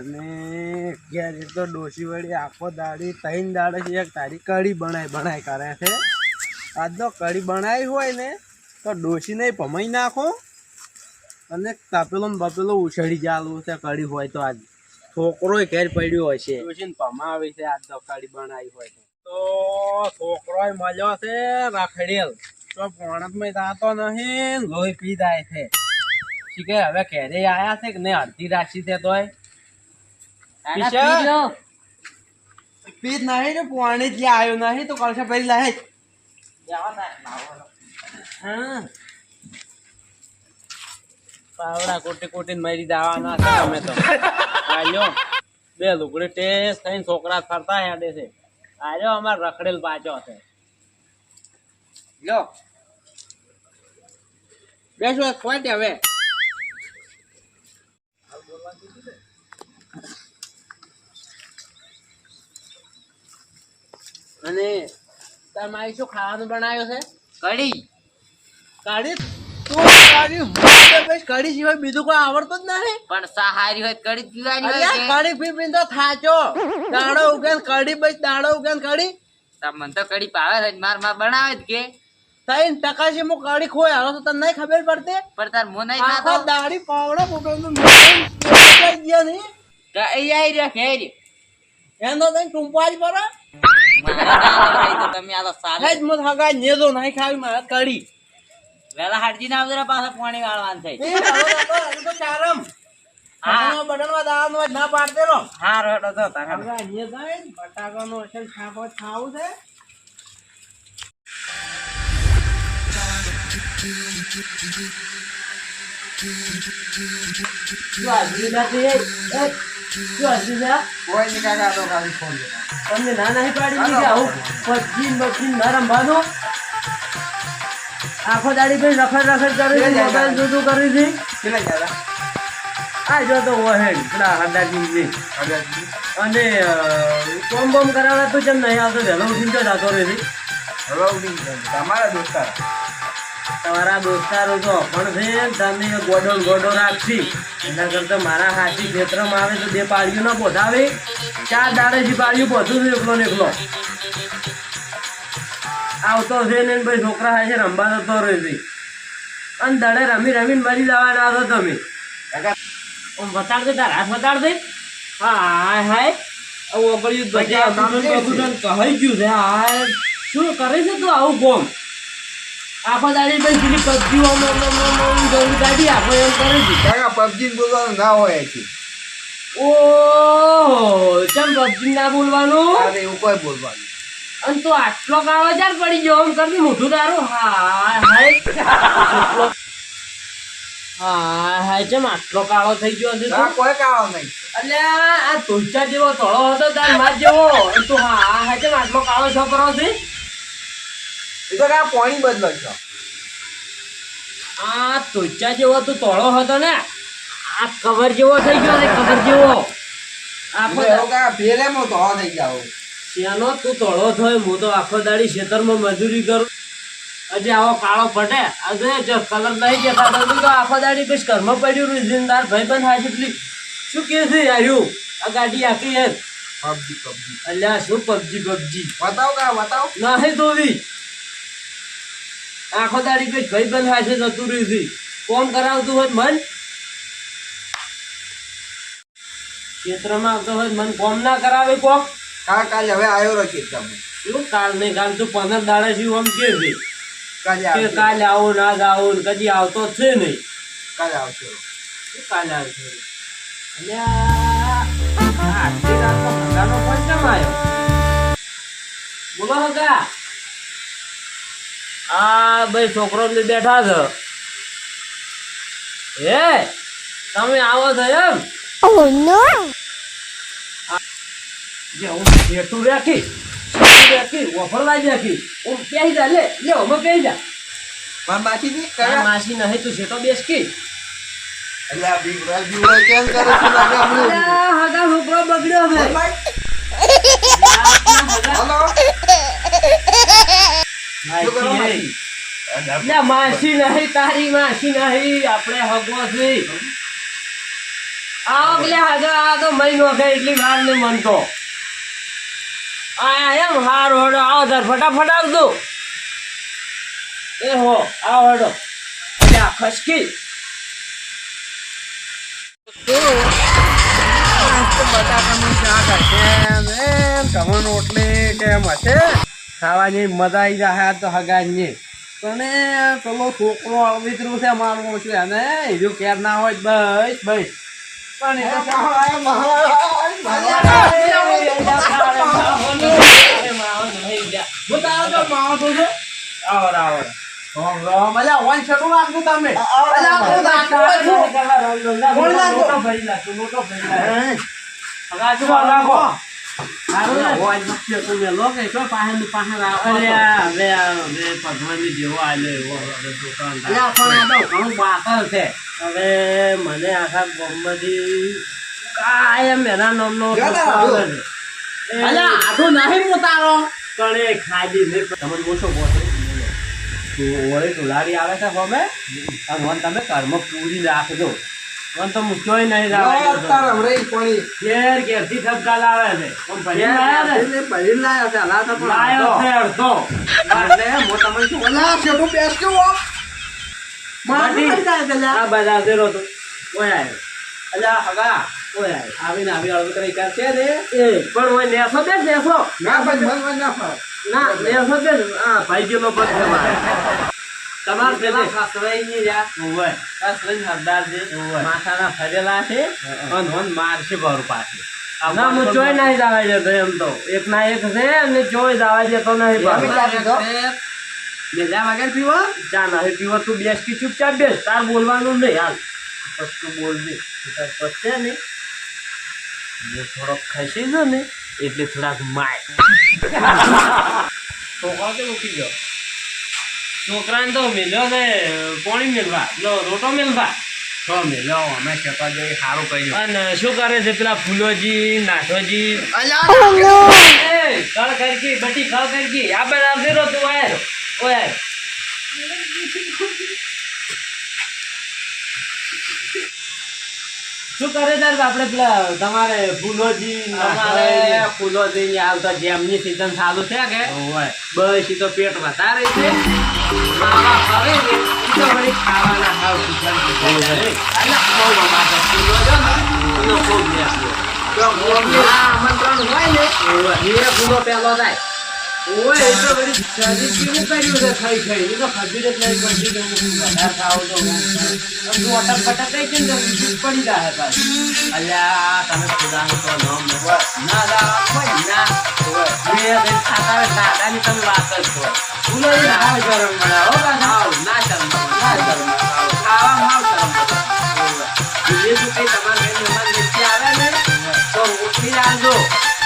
અને ઘેર તો ડોસી વળી આખો દાડી 3 દાડે એક તારી કઢી બનાય કરે છે. આજ તો કઢી બનાવી હોય ને તો ડોસીને ભમાઈ નાખો અને તાપેલો ને બપેલો ઉછળી ચાલુ છે. કઢી હોય તો આજ છોકરો ઘેર પડ્યો હશે, ડોસીને ભમાવી છે. આજ તો કઢી બનાવી હોય તો છોકરો મળ્યો છે રખડેલ, તો પોણતમાં જાતો નહીં, લોહી પી જાય છે. કે હવે ઘેરે આયા છે કે નહીં અડધી રાશી છે તોય પીત નહીં ને પાણી જ આવ્યો નહીં તો કલશે પેલી લાહે પાવડા કોટી મારી દાવાના છે. અમે તો આલ્યો બે લુગડી ટેસ્ટ થઈને છોકરા ફરતા હેડે છે. આલ્યો અમાર રખડેલ પાછો છે. લ્યો બેસો ખોટ હવે અને તમારી શું ખાવાનું બનાવ્યો છે? કઢી. કઢી તું કઢી સિવાય બીજું કોઈ આવડતું જ નથી. પણ સહારી હોય કઢી પીવાની હોય કે કઢી પી તો થાચો દાડો ઉગે કઢી બસ દાડો ઉગે કઢી. મને તો કઢી પાવે છે, માર બનાવે જ કે 3% હું કઢી ખોય હાલો તો તને નહીં ખબર પડતી. પણ તાર મો નહીં ખાતો દાડી પાવડો પોટો ગયા નહીં કે એ આઈ રે ખેરી એનો તને ટુંપા જ પડે. તમે આ તો સાલે જ મત હગા નેદો નહીં ખાવી મારા કઢી. વેલા હાડજી ના આવજે પાછા પાણી વાળવાનું થઈ. તો ચારમ હા બટનમાં દાવાનો ના પાડતે રો. હા રોટો તો તારા હગા ને જાય બટાકાનો અસલ ખાવો ખાવું છે. તમને ના નહીં પાડી રમવાનું આખો દાડી ભાઈ રખડ કરી મોબાઈલ જુદું કરી દી. આ જો તો હેડ પેલા હરદારજી અને કોમ બોમ કરાવડા તો જેમ નહીં આવતો વહેલો ઉઠીને તો જતો રહે. તમારા દોસ્તારો તો પણ છે તમે ગોડો રાખશી એના કરતા મારા હાથી ખેતરમાં આવે તો 2 પાળીઓ ના પોધાવે 4 દાડેથી પાળીઓ પોધું છું એકલો ને એકલો આવતો છે ને ભાઈ છોકરા હાથે રમવા જતો રહે છે. અને દાડે રમીને મરી જવાના હતો તમે. બતાડ દે તાર હાથ બતાડ દે. હા હાય ઓગળ્યું કહી ગયું છે. હા શું કરે છે તું આવું કોમ? આખો દાડી ભાઈ પેલી પબજી ગાડી આખો એમ કરે છે. પબજી બોલવાનું ના હોય છે. ઓહો ચમ પબજી ના બોલવાનું? અરે એવું કોઈ બોલવાનું. અને તું આટલો કાળો ચાર પડી ગયો આમ કરતી મોઢું તારું. હા હાય ચમ આટલો કાળો થઈ ગયો છે? કોઈ કાળો નહીં. અલ્યા આ તુલચા જેવો થોડો હતો તાર માર જેવો. તું હા ચમ આટલો કાળો છોકરો છે? એ તો કા પાણી બદલો છો. આ તુલચા જેવો તું તોળો હતો ને આ કવર જેવો થઈ ગયો ને કવર જેવો. આખો ફેરે મો તો થઈ જાવ. શેનો તું તોળો થયો? હું તો આખો દાડી ખેતરમાં મજૂરી કરું હજી આવો કાળો પટે આજે જો કલર નહીં દેખાતો તો આખો દાડી પછી ઘરમાં પડ્યું રીજનદાર ભાઈબંધ હાજર પ્લીઝ શું કે છે આવ્યું આ ગાડી આખી હે પબજી અલ્યા શું પબજી બતાવો નહીં ધોવી આખો દાડી પછી ભાઈબંધ હાજર જતું રહ્યું છે. કોમ કરાવતું હોય મન ક્ષેત્રમાં આવતો હોય મન કોમ ના કરાવે કોક. કાલે હવે આવ્યો રખી તમે એવું કાલ નહીં કાલ તું 15 દાડા થી આમ કે છે કાલે કાલે આવો ના જાવો કદી આવતો છે નહીં. કાલે આવશે. કાલે આવશે. આટલી રાતનો ભગાનો ફોન કેમ આવ્યો? બોલો હગા. આ ભાઈ છોકરો બેઠા છે. હે તમે આવો છો એમ? Oh no! બેઠું રાખી વફર લાવી રાખી પેહી જા લે અમે પેહી જા. પણ માછી માસી નહીં તું સેટો બેસ કી. અલ્યા બીવડા કેમ કરે છે? લાગે હમણે હગા છોકરો બગડ્યો છે. હલો માસી નહીં તારી માસી નહીં આપણે હગવો છે. આવો કે હાજર આ તો મહિનો કે એટલી વાર ને મન તો આ એમ હાર હોડો આવો તાર ફટાફટ આવજો એ હો આવો હોડો અલ્યા ખસકી બટાકાનું શાક હશે ને કમણ રોટલી કેમ હશે ખાવાની મજા આવી જાય તો હગાની પણ પેલો છોકરો અળવિતરું છે મારું ઓછું એને હીરું કેર ના હોય બસ બસ પણ એ તો હવે મને આખા ગામમાંથી કાયમ એના નામનો આટલું નહીં મોતારો કણે ખાધી ને તમને ઓછો બોલે ઓળે ટુલાડી આવે છે હવે અને વન તમે કર્મ પૂરી રાખજો મને તો મૂક્યોય નહીં લાવે ઘેર ઘેરથી ઠપકા લાવે છે પણ ભરી લાયા ને લાયો છે અડધો આ બધા zero તો ઓય આવ્યો અલ્યા હગા ઓય આવ્યો આવીને આવી અળવતરી કરશે ને એ પણ ઓય નેસો દે નેસો ના નેસો દે હા ભાઈ ગયેલો પગ છે મારે તમાર પેલા સાસરાઈ ની જા ઓય સાસરાઈ હરદાર છે માથાના ફરેલા છે અને વન મારશે બરું પાછી ના હું જોઈ નહીં જવા દેતો એમ તો એક ના એક છે અને જોઈ જવા દેતો નહીં મેલ્યા વગર પીવા ચા નહીં પીવો તું બેસ કે ચૂપચાપ બેસ તાર બોલવાનું નહીં હાલ પછી બોલજે પછી ને જે થોડોક ખસી ગયો ને એટલે થોડાક માય છોકરા કે મૂકી ગયો છોકરાને તો મેલ્યો ને પોણી મેળવા રોટો મેળવા તો મેલ્યો અમે કહેતા જઈ સારું કહ્યું અને શું કરે છે પેલા ફૂલોજી નાઠોજી એ કળ કરકી બટી કળ કરકી આ બધા ફેરો તું આયો ઓય શું કરે તાર આપણે પેલા તમારે ફૂલોજી અમારે ફૂલોજી ની હાલ તો જેમની સીઝન ચાલુ છે કે બસ ઈ તો પેટ વધારે છે માવા કરે છે ઈ તો વળી ખાવાના હાવ સીઝન છે અલા બહુ માતા ફૂલો જો ને એનો ખૂબ લેસ જો આમંત્રણ હોય ને એ ફૂલો પેલો જાય ઓય એ તો વળી શરીર કેવું કર્યું છે ખાઈ ખાઈ એ તો ખજૂર જ લઈ પડી ગયું વધારે ખાવ તો તું અટક પટક કઈ કેમ પડી જાય પાછી અલ્યા તમે ખુદાનું તો નામ ના કોઈ ના મેં ખાતા દાદાની તમે વાત જ છો ફૂલો ના ગરમ બનાવો ના શરમ ના શરમ ખાવા માવ શરમ એ શું કઈ તમારે નીચે આવે ને તો ઉઠી આવજો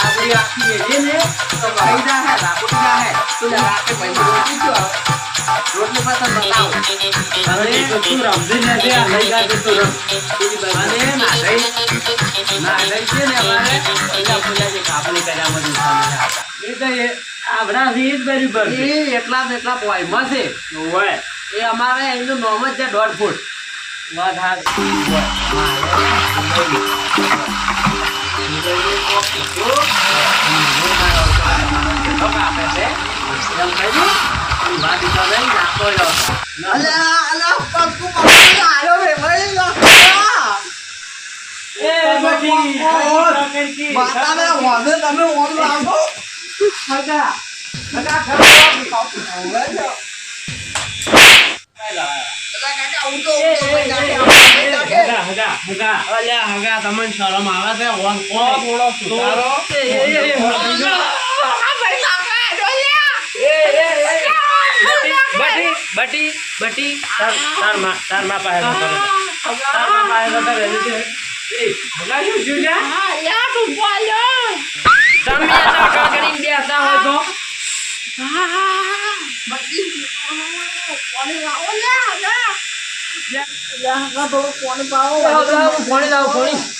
આપણી આખી વેલી ને તો ભાઈ ના હે રાખું ના હે તો રાતે પૈસા રોટી જો રોટલી પસંદ બનાવો અને તું રમજી ને દે લઈ જા તું રમ અને ના ગઈ છે ને અમારે પૈસા પૂજા જે કાપણી કર્યા બધું સામે એ તો એ આવડા થી જ બરાબર છે એ એટલા ને એટલા પોઈમાં છે ઓય એ અમારે એનું નામ જ છે 1.5 ફૂટ વાત હાલ તમને શરમ આવે છે થોડો સુધારો બટી તાર માં પાસે તમે બેસતા હોય તો પાણી લાવો પાણી